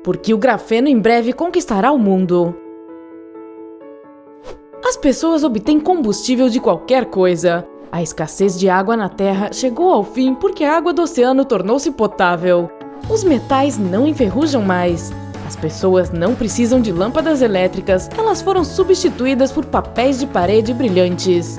porque o grafeno em breve conquistará o mundo. As pessoas obtêm combustível de qualquer coisa. A escassez de água na Terra chegou ao fim porque a água do oceano tornou-se potável. Os metais não enferrujam mais. As pessoas não precisam de lâmpadas elétricas, elas foram substituídas por papéis de parede brilhantes.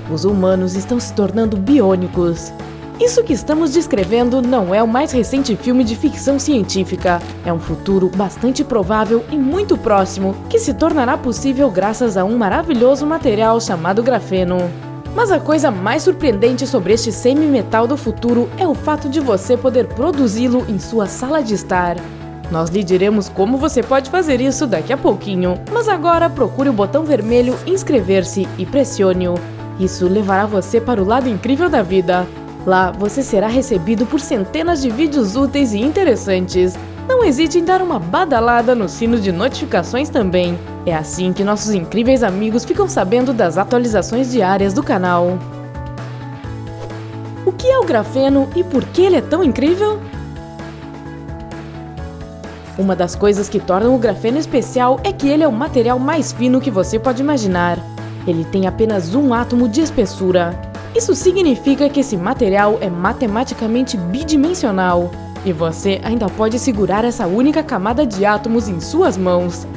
Os humanos estão se tornando biônicos. Isso que estamos descrevendo não é o mais recente filme de ficção científica. É um futuro bastante provável e muito próximo, que se tornará possível graças a um maravilhoso material chamado grafeno. Mas a coisa mais surpreendente sobre este semi-metal do futuro é o fato de você poder produzi-lo em sua sala de estar. Nós lhe diremos como você pode fazer isso daqui a pouquinho, mas agora procure o botão vermelho inscrever-se e pressione-o. Isso levará você para o lado incrível da vida. Lá, você será recebido por centenas de vídeos úteis e interessantes. Não hesite em dar uma badalada no sino de notificações também. É assim que nossos incríveis amigos ficam sabendo das atualizações diárias do canal. O que é o grafeno e por que ele é tão incrível? Uma das coisas que tornam o grafeno especial é que ele é o material mais fino que você pode imaginar. Ele tem apenas um átomo de espessura. Isso significa que esse material é matematicamente bidimensional. E você ainda pode segurar essa única camada de átomos em suas mãos.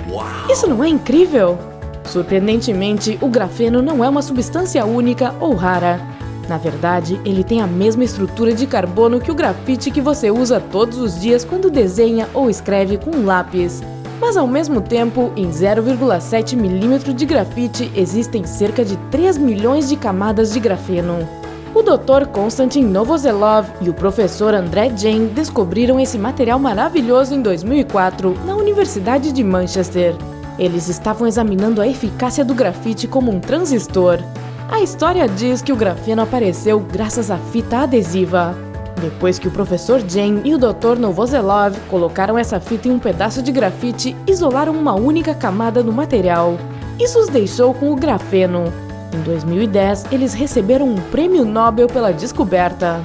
Isso não é incrível? Surpreendentemente, o grafeno não é uma substância única ou rara. Na verdade, ele tem a mesma estrutura de carbono que o grafite que você usa todos os dias quando desenha ou escreve com um lápis. Mas ao mesmo tempo, em 0,7 milímetro de grafite existem cerca de 3 milhões de camadas de grafeno. O Dr. Konstantin Novoselov e o professor André Jain descobriram esse material maravilhoso em 2004 na Universidade de Manchester. Eles estavam examinando a eficácia do grafite como um transistor. A história diz que o grafeno apareceu graças à fita adesiva. Depois que o professor Jain e o Dr. Novoselov colocaram essa fita em um pedaço de grafite, isolaram uma única camada no material. Isso os deixou com o grafeno. Em 2010, eles receberam um prêmio Nobel pela descoberta.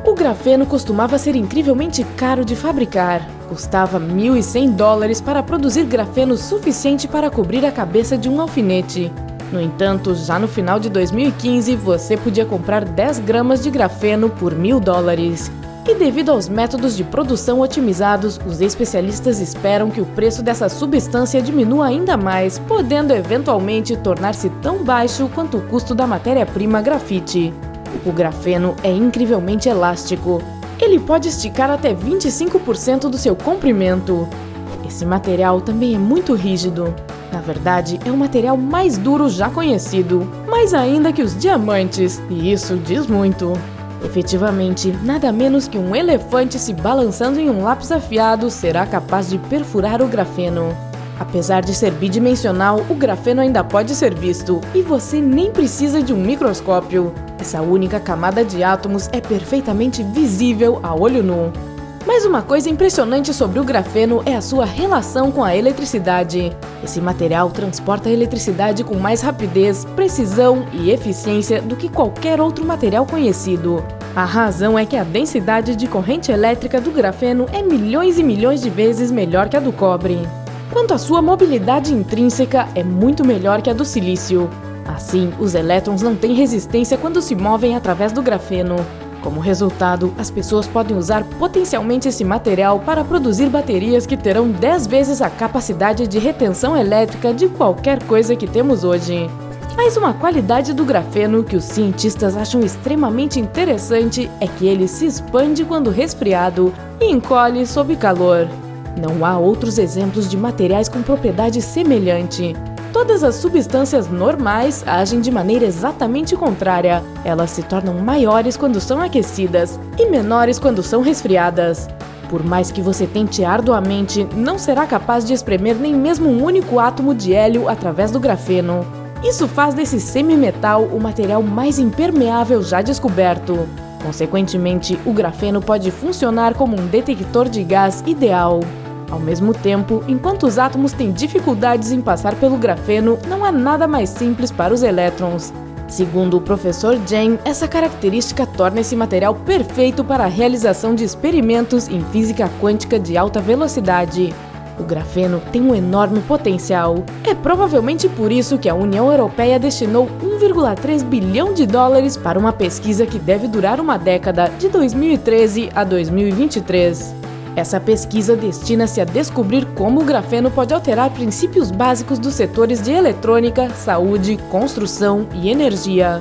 O grafeno costumava ser incrivelmente caro de fabricar. Custava $1.100 para produzir grafeno suficiente para cobrir a cabeça de um alfinete. No entanto, já no final de 2015, você podia comprar 10 gramas de grafeno por $1.000. E devido aos métodos de produção otimizados, os especialistas esperam que o preço dessa substância diminua ainda mais, podendo eventualmente tornar-se tão baixo quanto o custo da matéria-prima grafite. O grafeno é incrivelmente elástico. Ele pode esticar até 25% do seu comprimento. Esse material também é muito rígido. Na verdade, é o material mais duro já conhecido, mais ainda que os diamantes, e isso diz muito. Efetivamente, nada menos que um elefante se balançando em um lápis afiado será capaz de perfurar o grafeno. Apesar de ser bidimensional, o grafeno ainda pode ser visto, e você nem precisa de um microscópio. Essa única camada de átomos é perfeitamente visível a olho nu. Mas uma coisa impressionante sobre o grafeno é a sua relação com a eletricidade. Esse material transporta a eletricidade com mais rapidez, precisão e eficiência do que qualquer outro material conhecido. A razão é que a densidade de corrente elétrica do grafeno é milhões e milhões de vezes melhor que a do cobre. Quanto à sua mobilidade intrínseca, é muito melhor que a do silício. Assim, os elétrons não têm resistência quando se movem através do grafeno. Como resultado, as pessoas podem usar potencialmente esse material para produzir baterias que terão 10 vezes a capacidade de retenção elétrica de qualquer coisa que temos hoje. Mas uma qualidade do grafeno que os cientistas acham extremamente interessante é que ele se expande quando resfriado e encolhe sob calor. Não há outros exemplos de materiais com propriedade semelhante. Todas as substâncias normais agem de maneira exatamente contrária. Elas se tornam maiores quando são aquecidas e menores quando são resfriadas. Por mais que você tente arduamente, não será capaz de espremer nem mesmo um único átomo de hélio através do grafeno. Isso faz desse semimetal o material mais impermeável já descoberto. Consequentemente, o grafeno pode funcionar como um detector de gás ideal. Ao mesmo tempo, enquanto os átomos têm dificuldades em passar pelo grafeno, não há nada mais simples para os elétrons. Segundo o professor Jain, essa característica torna esse material perfeito para a realização de experimentos em física quântica de alta velocidade. O grafeno tem um enorme potencial. É provavelmente por isso que a União Europeia destinou 1,3 bilhão de dólares para uma pesquisa que deve durar uma década, de 2013 a 2023. Essa pesquisa destina-se a descobrir como o grafeno pode alterar princípios básicos dos setores de eletrônica, saúde, construção e energia.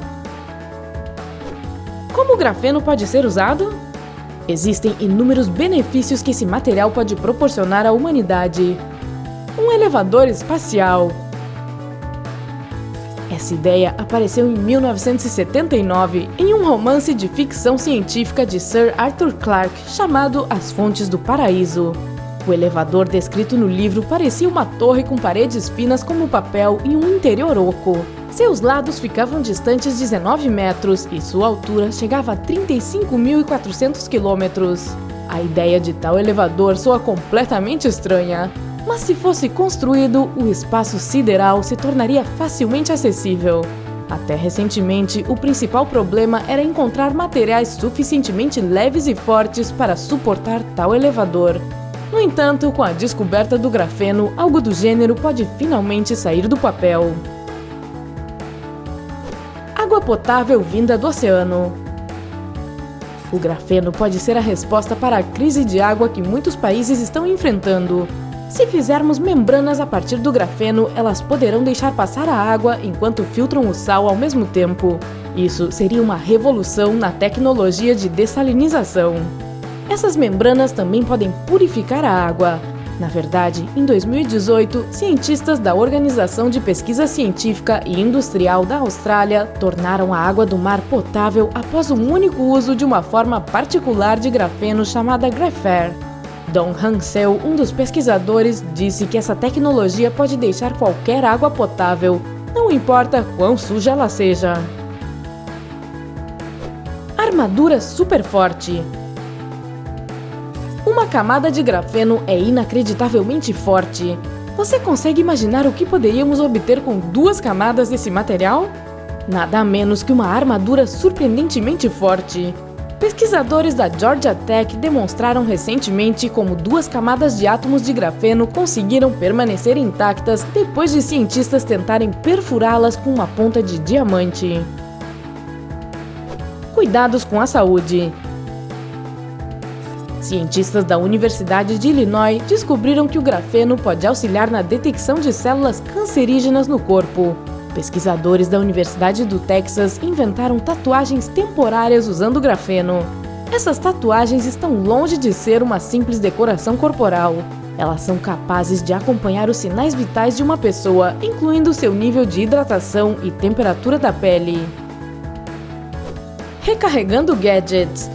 Como o grafeno pode ser usado? Existem inúmeros benefícios que esse material pode proporcionar à humanidade. Um elevador espacial. Essa ideia apareceu em 1979 em um romance de ficção científica de Sir Arthur Clarke chamado As Fontes do Paraíso. O elevador descrito no livro parecia uma torre com paredes finas como papel e um interior oco. Seus lados ficavam distantes 19 metros e sua altura chegava a 35.400 quilômetros. A ideia de tal elevador soa completamente estranha, mas se fosse construído, o espaço sideral se tornaria facilmente acessível. Até recentemente, o principal problema era encontrar materiais suficientemente leves e fortes para suportar tal elevador. No entanto, com a descoberta do grafeno, algo do gênero pode finalmente sair do papel. Água potável vinda do oceano. O grafeno pode ser a resposta para a crise de água que muitos países estão enfrentando. Se fizermos membranas a partir do grafeno, elas poderão deixar passar a água enquanto filtram o sal ao mesmo tempo. Isso seria uma revolução na tecnologia de dessalinização. Essas membranas também podem purificar a água. Na verdade, em 2018, cientistas da Organização de Pesquisa Científica e Industrial da Austrália tornaram a água do mar potável após um único uso de uma forma particular de grafeno chamada Graphare. Don Hansel, um dos pesquisadores, disse que essa tecnologia pode deixar qualquer água potável, não importa quão suja ela seja. Armadura super forte. Uma camada de grafeno é inacreditavelmente forte. Você consegue imaginar o que poderíamos obter com 2 camadas desse material? Nada menos que uma armadura surpreendentemente forte. Pesquisadores da Georgia Tech demonstraram recentemente como 2 camadas de átomos de grafeno conseguiram permanecer intactas depois de cientistas tentarem perfurá-las com uma ponta de diamante. Cuidados com a saúde. Cientistas da Universidade de Illinois descobriram que o grafeno pode auxiliar na detecção de células cancerígenas no corpo. Pesquisadores da Universidade do Texas inventaram tatuagens temporárias usando grafeno. Essas tatuagens estão longe de ser uma simples decoração corporal. Elas são capazes de acompanhar os sinais vitais de uma pessoa, incluindo seu nível de hidratação e temperatura da pele. Recarregando gadgets.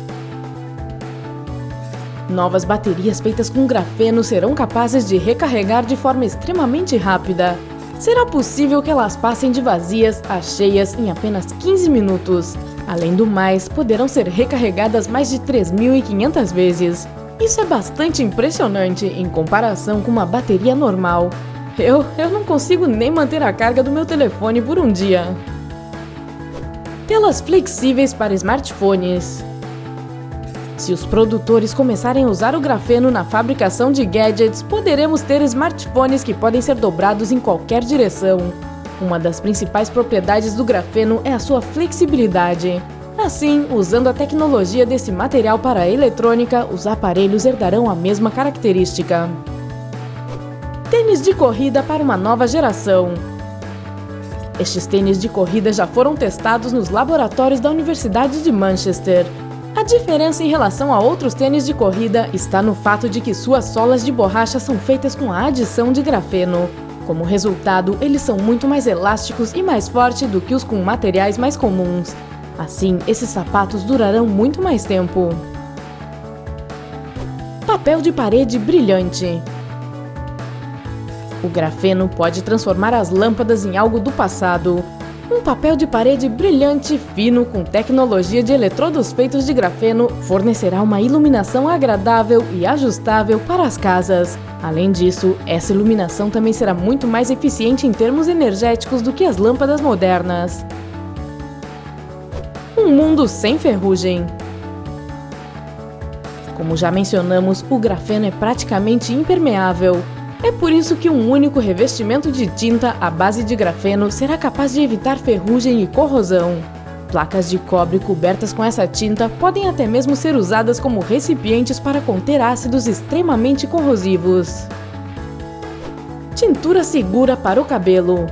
Novas baterias feitas com grafeno serão capazes de recarregar de forma extremamente rápida. Será possível que elas passem de vazias a cheias em apenas 15 minutos. Além do mais, poderão ser recarregadas mais de 3.500 vezes. Isso é bastante impressionante em comparação com uma bateria normal. Eu não consigo nem manter a carga do meu telefone por um dia. Telas flexíveis para smartphones. Se os produtores começarem a usar o grafeno na fabricação de gadgets, poderemos ter smartphones que podem ser dobrados em qualquer direção. Uma das principais propriedades do grafeno é a sua flexibilidade. Assim, usando a tecnologia desse material para a eletrônica, os aparelhos herdarão a mesma característica. Tênis de corrida para uma nova geração. Estes tênis de corrida já foram testados nos laboratórios da Universidade de Manchester. A diferença em relação a outros tênis de corrida está no fato de que suas solas de borracha são feitas com a adição de grafeno. Como resultado, eles são muito mais elásticos e mais fortes do que os com materiais mais comuns. Assim, esses sapatos durarão muito mais tempo. Papel de parede brilhante. O grafeno pode transformar as lâmpadas em algo do passado. Um papel de parede brilhante, fino, com tecnologia de eletrodos feitos de grafeno, fornecerá uma iluminação agradável e ajustável para as casas. Além disso, essa iluminação também será muito mais eficiente em termos energéticos do que as lâmpadas modernas. Um mundo sem ferrugem. Como já mencionamos, o grafeno é praticamente impermeável. É por isso que um único revestimento de tinta à base de grafeno será capaz de evitar ferrugem e corrosão. Placas de cobre cobertas com essa tinta podem até mesmo ser usadas como recipientes para conter ácidos extremamente corrosivos. Tintura segura para o cabelo.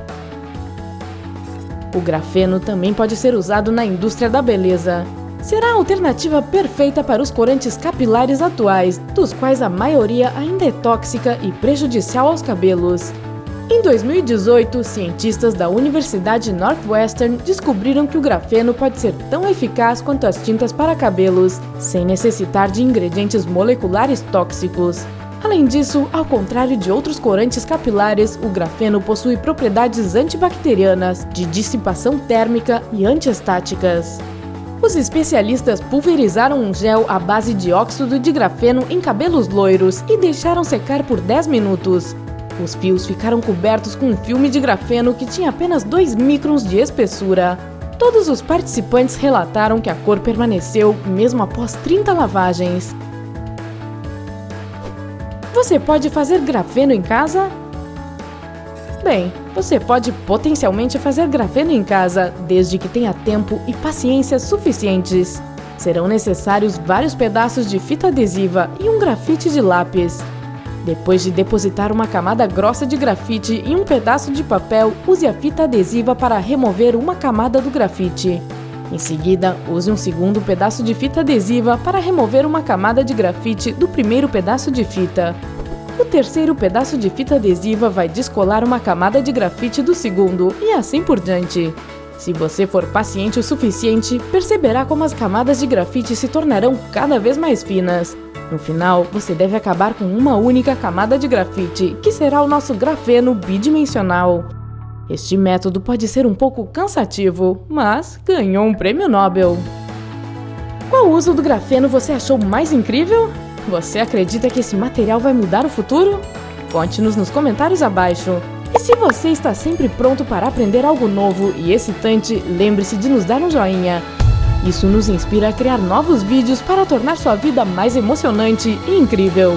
O grafeno também pode ser usado na indústria da beleza. Será a alternativa perfeita para os corantes capilares atuais, dos quais a maioria ainda é tóxica e prejudicial aos cabelos. Em 2018, cientistas da Universidade Northwestern descobriram que o grafeno pode ser tão eficaz quanto as tintas para cabelos, sem necessitar de ingredientes moleculares tóxicos. Além disso, ao contrário de outros corantes capilares, o grafeno possui propriedades antibacterianas, de dissipação térmica e antiestáticas. Os especialistas pulverizaram um gel à base de óxido de grafeno em cabelos loiros e deixaram secar por 10 minutos. Os fios ficaram cobertos com um filme de grafeno que tinha apenas 2 microns de espessura. Todos os participantes relataram que a cor permaneceu mesmo após 30 lavagens. Você pode fazer grafeno em casa? Bem, você pode potencialmente fazer grafeno em casa, desde que tenha tempo e paciência suficientes. Serão necessários vários pedaços de fita adesiva e um grafite de lápis. Depois de depositar uma camada grossa de grafite em um pedaço de papel, use a fita adesiva para remover uma camada do grafite. Em seguida, use um segundo pedaço de fita adesiva para remover uma camada de grafite do primeiro pedaço de fita. O terceiro pedaço de fita adesiva vai descolar uma camada de grafite do segundo, e assim por diante. Se você for paciente o suficiente, perceberá como as camadas de grafite se tornarão cada vez mais finas. No final, você deve acabar com uma única camada de grafite, que será o nosso grafeno bidimensional. Este método pode ser um pouco cansativo, mas ganhou um prêmio Nobel. Qual uso do grafeno você achou mais incrível? Você acredita que esse material vai mudar o futuro? Conte-nos nos comentários abaixo. E se você está sempre pronto para aprender algo novo e excitante, lembre-se de nos dar um joinha. Isso nos inspira a criar novos vídeos para tornar sua vida mais emocionante e incrível.